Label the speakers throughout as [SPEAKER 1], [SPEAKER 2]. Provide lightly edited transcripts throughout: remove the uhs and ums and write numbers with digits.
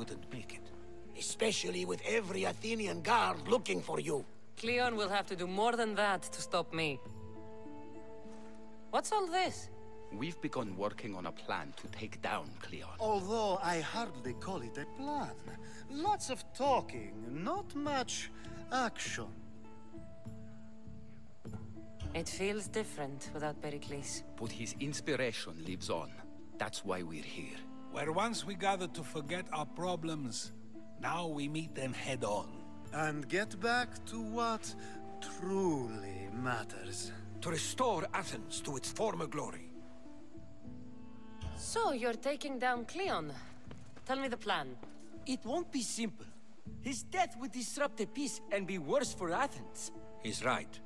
[SPEAKER 1] wouldn't make it.
[SPEAKER 2] Especially with every Athenian guard looking for you.
[SPEAKER 3] Cleon will have to do more than that to stop me. What's all this?
[SPEAKER 4] We've begun working on a plan to take down Cleon.
[SPEAKER 5] Although I hardly call it a plan. Lots of talking, not much action.
[SPEAKER 3] It feels different without Pericles.
[SPEAKER 4] But his inspiration lives on. That's why we're here.
[SPEAKER 1] Where once we gathered to forget our problems, now we meet them head on.
[SPEAKER 5] And get back to what truly matters.
[SPEAKER 6] To restore Athens to its former glory.
[SPEAKER 3] So, you're taking down Cleon. Tell me the plan.
[SPEAKER 7] It won't be simple. His death would disrupt the peace and be worse for Athens.
[SPEAKER 6] He's right.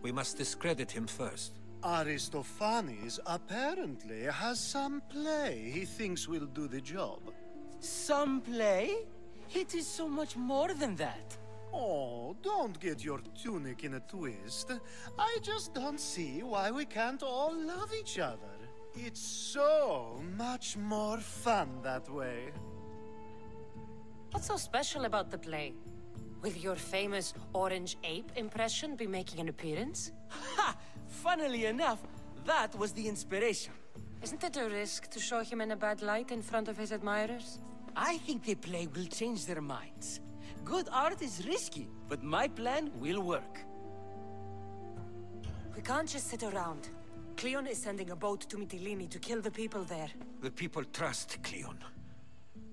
[SPEAKER 6] We must discredit him first.
[SPEAKER 5] Aristophanes apparently has some play he thinks will do the job.
[SPEAKER 7] Some play? It is so much more than that.
[SPEAKER 5] Oh, don't get your tunic in a twist. I just don't see why we can't all love each other. It's so much more fun that way.
[SPEAKER 3] What's so special about the play? Will your famous orange ape impression be making an appearance?
[SPEAKER 7] Ha! Funnily enough, that was the inspiration.
[SPEAKER 3] Isn't it a risk to show him in a bad light in front of his admirers?
[SPEAKER 7] I think the play will change their minds. Good art is risky, but my plan will work.
[SPEAKER 3] We can't just sit around. Cleon is sending a boat to Mytilene to kill the people there.
[SPEAKER 6] The people trust Cleon.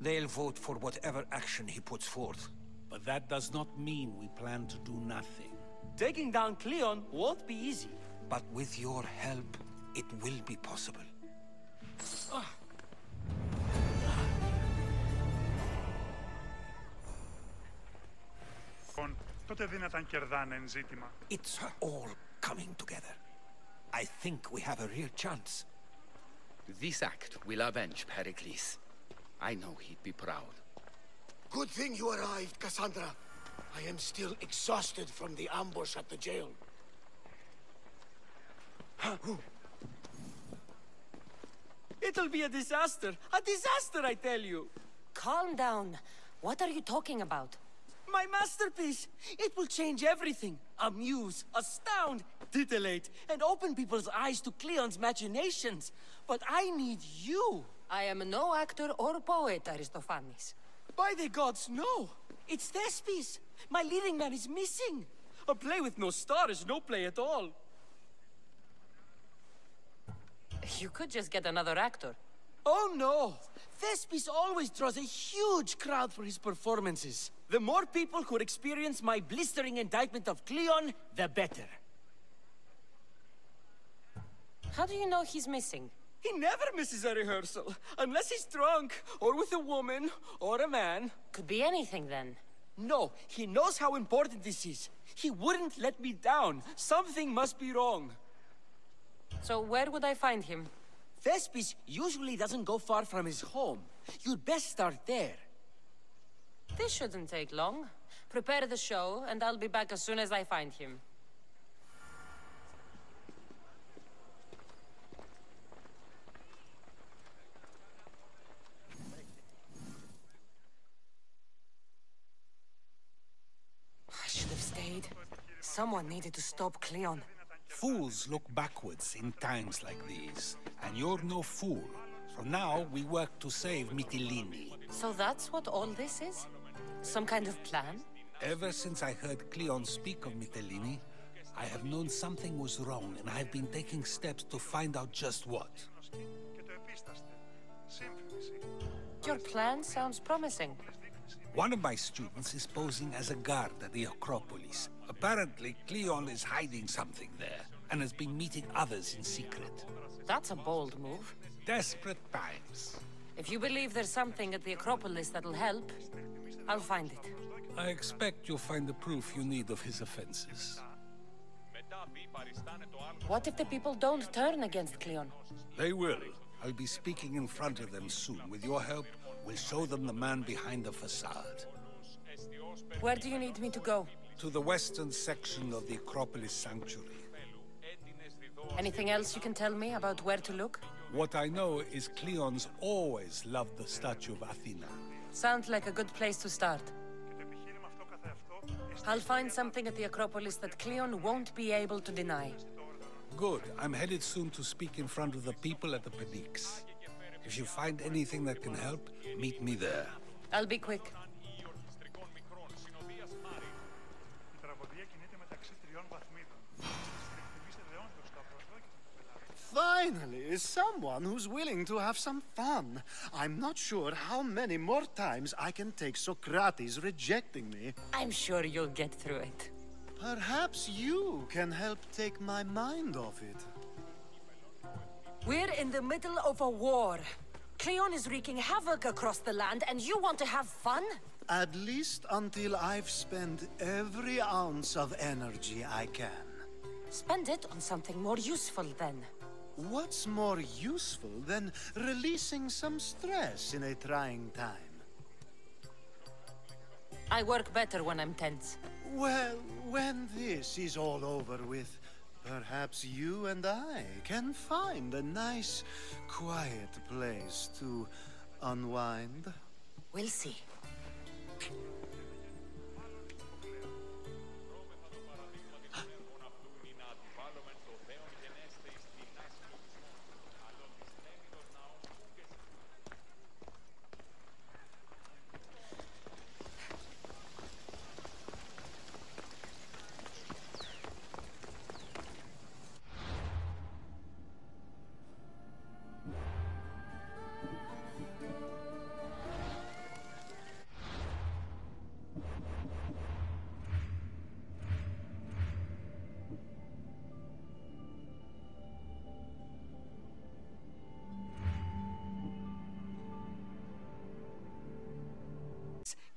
[SPEAKER 6] They'll vote for whatever action he puts forth.
[SPEAKER 1] But that does not mean we plan to do nothing.
[SPEAKER 7] Taking down Cleon won't be easy.
[SPEAKER 6] But with your help, it will be possible.
[SPEAKER 8] Τότε δυνατάν κερδάνε εν ζήτημα.
[SPEAKER 6] It's all coming together. I think we have a real chance.
[SPEAKER 4] This act will avenge Pericles. I know he'd be proud.
[SPEAKER 2] Good thing you arrived, Cassandra. I am still exhausted from the ambush at the jail.
[SPEAKER 7] It'll be a disaster! A disaster, I tell you!
[SPEAKER 3] Calm down. What are you talking about?
[SPEAKER 7] My masterpiece! It will change everything. Amuse, astound, titillate, and open people's eyes to Cleon's machinations. But I need you!
[SPEAKER 3] I am no actor or poet, Aristophanes.
[SPEAKER 7] By the gods, no! It's Thespis! My leading man is missing! A play with no star is no play at all.
[SPEAKER 3] You could just get another actor.
[SPEAKER 7] Oh no! Thespis always draws a huge crowd for his performances. The more people who experience my blistering indictment of Cleon, the better.
[SPEAKER 3] How do you know he's missing?
[SPEAKER 7] He never misses a rehearsal, unless he's drunk, or with a woman, or a man.
[SPEAKER 3] Could be anything then.
[SPEAKER 7] No, he knows how important this is. He wouldn't let me down. Something must be wrong.
[SPEAKER 3] So where would I find him?
[SPEAKER 7] Thespis usually doesn't go far from his home. You'd best start there.
[SPEAKER 3] This shouldn't take long. Prepare the show, and I'll be back as soon as I find him. I should have stayed. Someone needed to stop Cleon.
[SPEAKER 1] Fools look backwards in times like these, and you're no fool. So now we work to save Mytilene.
[SPEAKER 3] So that's what all this is? Some kind of plan?
[SPEAKER 1] Ever since I heard Cleon speak of Mytilene, I have known something was wrong, and I've been taking steps to find out just what.
[SPEAKER 3] Your plan sounds promising.
[SPEAKER 1] One of my students is posing as a guard at the Acropolis. Apparently, Cleon is hiding something there, and has been meeting others in secret.
[SPEAKER 3] That's a bold move.
[SPEAKER 1] Desperate times.
[SPEAKER 3] If you believe there's something at the Acropolis that'll help, I'll find it.
[SPEAKER 1] I expect you'll find the proof you need of his offenses.
[SPEAKER 3] What if the people don't turn against Cleon?
[SPEAKER 1] They will. I'll be speaking in front of them soon. With your help, we'll show them the man behind the facade.
[SPEAKER 3] Where do you need me to go?
[SPEAKER 1] To the western section of the Acropolis Sanctuary.
[SPEAKER 3] Anything else you can tell me about where to look?
[SPEAKER 1] What I know is Cleon's always loved the statue of Athena.
[SPEAKER 3] Sounds like a good place to start.
[SPEAKER 8] Και το επιχείρημα αυτό καθεαυτό
[SPEAKER 3] I'll find something at the Acropolis that Κλέων won't be able to deny.
[SPEAKER 1] Good. I'm headed soon to speak in front of the people at the Phoenix. If you find anything that can help, meet me there.
[SPEAKER 3] I'll be quick.
[SPEAKER 8] Η τραγωδία κινείται μεταξύ τριών βαθμίδων. Εκτιμήστε δεόντως το απροσδόκητο του πελάτη.
[SPEAKER 5] Finally, someone who's willing to have some fun. I'm not sure how many more times I can take Socrates rejecting me.
[SPEAKER 3] I'm sure you'll get through it.
[SPEAKER 5] Perhaps you can help take my mind off it.
[SPEAKER 3] We're in the middle of a war. Κλέων is wreaking havoc across the land, and you want to have fun?
[SPEAKER 5] At least until I've spent every ounce of energy I can.
[SPEAKER 3] Spend it on something more useful, then.
[SPEAKER 5] What's more useful than releasing some stress in a trying time?
[SPEAKER 3] I work better when I'm tense.
[SPEAKER 5] Well, when this is all over with, perhaps you and I can find a nice, quiet place to unwind.
[SPEAKER 3] We'll see.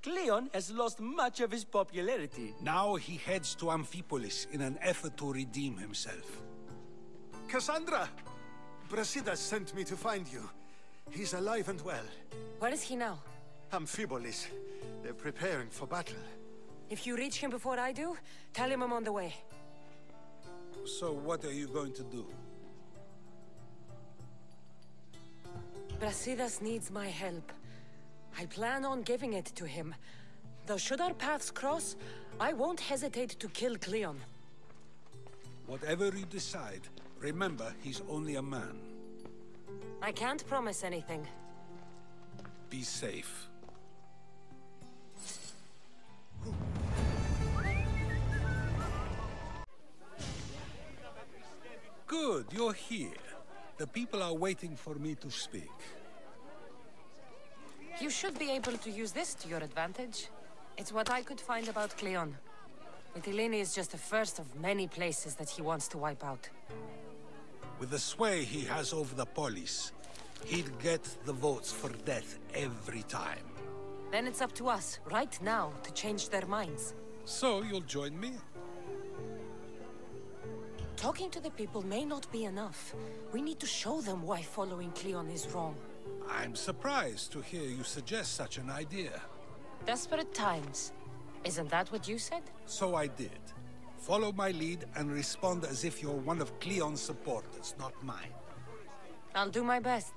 [SPEAKER 7] Κλέων has lost much of his popularity.
[SPEAKER 1] Now he heads to Amphipolis in an effort to redeem himself.
[SPEAKER 2] Cassandra! Brasidas sent me to find you. He's alive and well.
[SPEAKER 3] Where is he now?
[SPEAKER 2] Amphipolis. They're preparing for battle.
[SPEAKER 3] If you reach him before I do, tell him I'm on the way.
[SPEAKER 1] So what are you going to do?
[SPEAKER 3] Brasidas needs my help. I plan on giving it to him. Though should our paths cross, I won't hesitate to kill Klēon.
[SPEAKER 1] Whatever you decide, remember he's only a man.
[SPEAKER 3] I can't promise anything.
[SPEAKER 1] Be safe. Good, you're here. The people are waiting for me to speak.
[SPEAKER 3] You should be able to use this to your advantage. It's what I could find about Klēon. Mytilene is just the first of many places that he wants to wipe out.
[SPEAKER 1] With the sway he has over the polis, he'd get the votes for death every time.
[SPEAKER 3] Then it's up to us, right now, to change their minds.
[SPEAKER 1] So you'll join me?
[SPEAKER 3] Talking to the people may not be enough. We need to show them why following Klēon is wrong.
[SPEAKER 1] I'm surprised to hear you suggest such an idea.
[SPEAKER 3] Desperate times. Isn't that what you said?
[SPEAKER 1] So I did. Follow my lead and respond as if you're one of Kleon's supporters, not mine.
[SPEAKER 3] I'll do my best.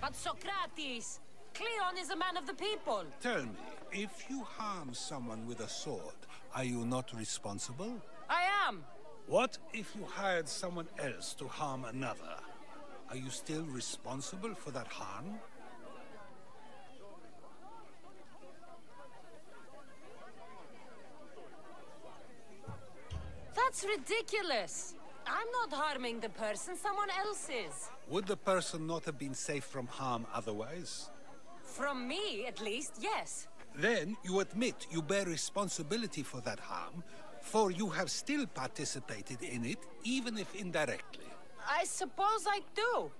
[SPEAKER 3] But Socrates! Klēon is a man of the people!
[SPEAKER 1] Tell me, if you harm someone with a sword, are you not responsible?
[SPEAKER 3] I am!
[SPEAKER 1] What if you hired someone else to harm another? Are you still responsible for that harm?
[SPEAKER 3] That's ridiculous! I'm not harming the person, someone else is.
[SPEAKER 1] Would the person not have been safe from harm otherwise?
[SPEAKER 3] From me, at least, yes.
[SPEAKER 1] Then you admit you bear responsibility for that harm, for you have still participated in it, even if indirectly.
[SPEAKER 3] I suppose I do.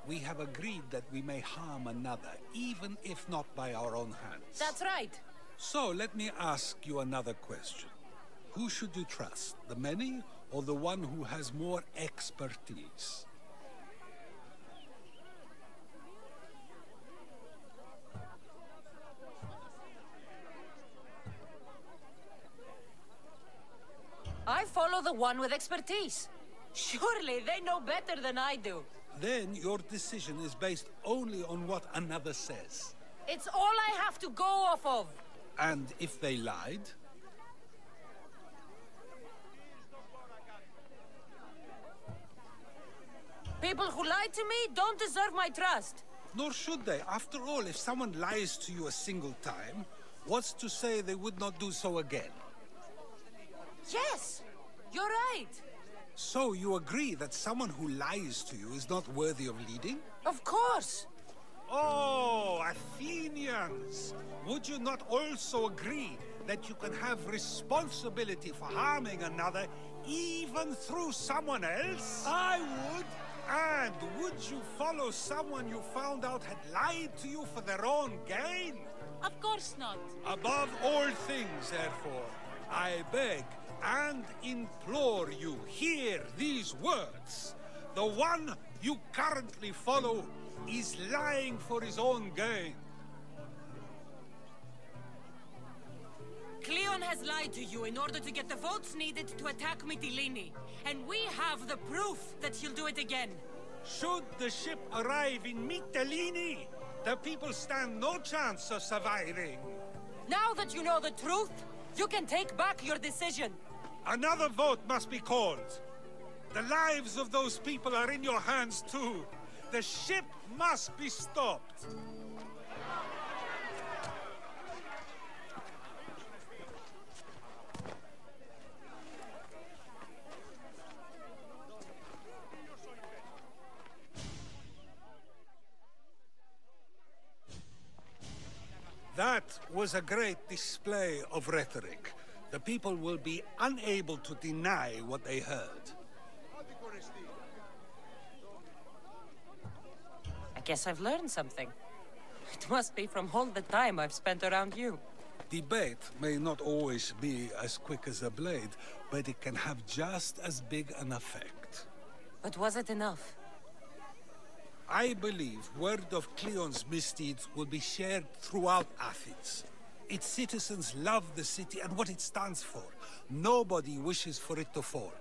[SPEAKER 1] We have agreed that we may harm another, even if not by our own hands.
[SPEAKER 3] That's right.
[SPEAKER 1] So let me ask you another question. Who should you trust, the many or the one who has more expertise?
[SPEAKER 3] I follow the one with expertise. Surely they know better than I do.
[SPEAKER 1] Then your decision is based only on what another says.
[SPEAKER 3] It's all I have to go off of.
[SPEAKER 1] And if they lied?
[SPEAKER 3] People who lie to me don't deserve my trust.
[SPEAKER 1] Nor should they. After all, if someone lies to you a single time, what's to say they would not do so again?
[SPEAKER 3] Yes, you're right.
[SPEAKER 1] So you agree that someone who lies to you is not worthy of leading?
[SPEAKER 3] Of course.
[SPEAKER 1] Oh, Athenians! Would you not also agree that you can have responsibility for harming another even through someone else?
[SPEAKER 2] I would.
[SPEAKER 1] And would you follow someone you found out had lied to you for their own gain?
[SPEAKER 9] Of course not.
[SPEAKER 1] Above all things, therefore, I beg and implore you, hear these words. The one you currently follow is lying for his own gain.
[SPEAKER 3] Cleon has lied to you in order to get the votes needed to attack Mytilene. And we have the proof that he'll do it again.
[SPEAKER 1] Should the ship arrive in Mytilene, the people stand no chance of surviving.
[SPEAKER 3] Now that you know the truth, you can take back your decision.
[SPEAKER 1] Another vote must be called. The lives of those people are in your hands too. The ship must be stopped. That was a great display of rhetoric. The people will be unable to deny what they heard.
[SPEAKER 3] I guess I've learned something. It must be from all the time I've spent around you.
[SPEAKER 1] Debate may not always be as quick as a blade, but it can have just as big an effect.
[SPEAKER 3] But was it enough?
[SPEAKER 1] I believe word of Cleon's misdeeds will be shared throughout Athens. Its citizens love the city and what it stands for. Nobody wishes for it to fall.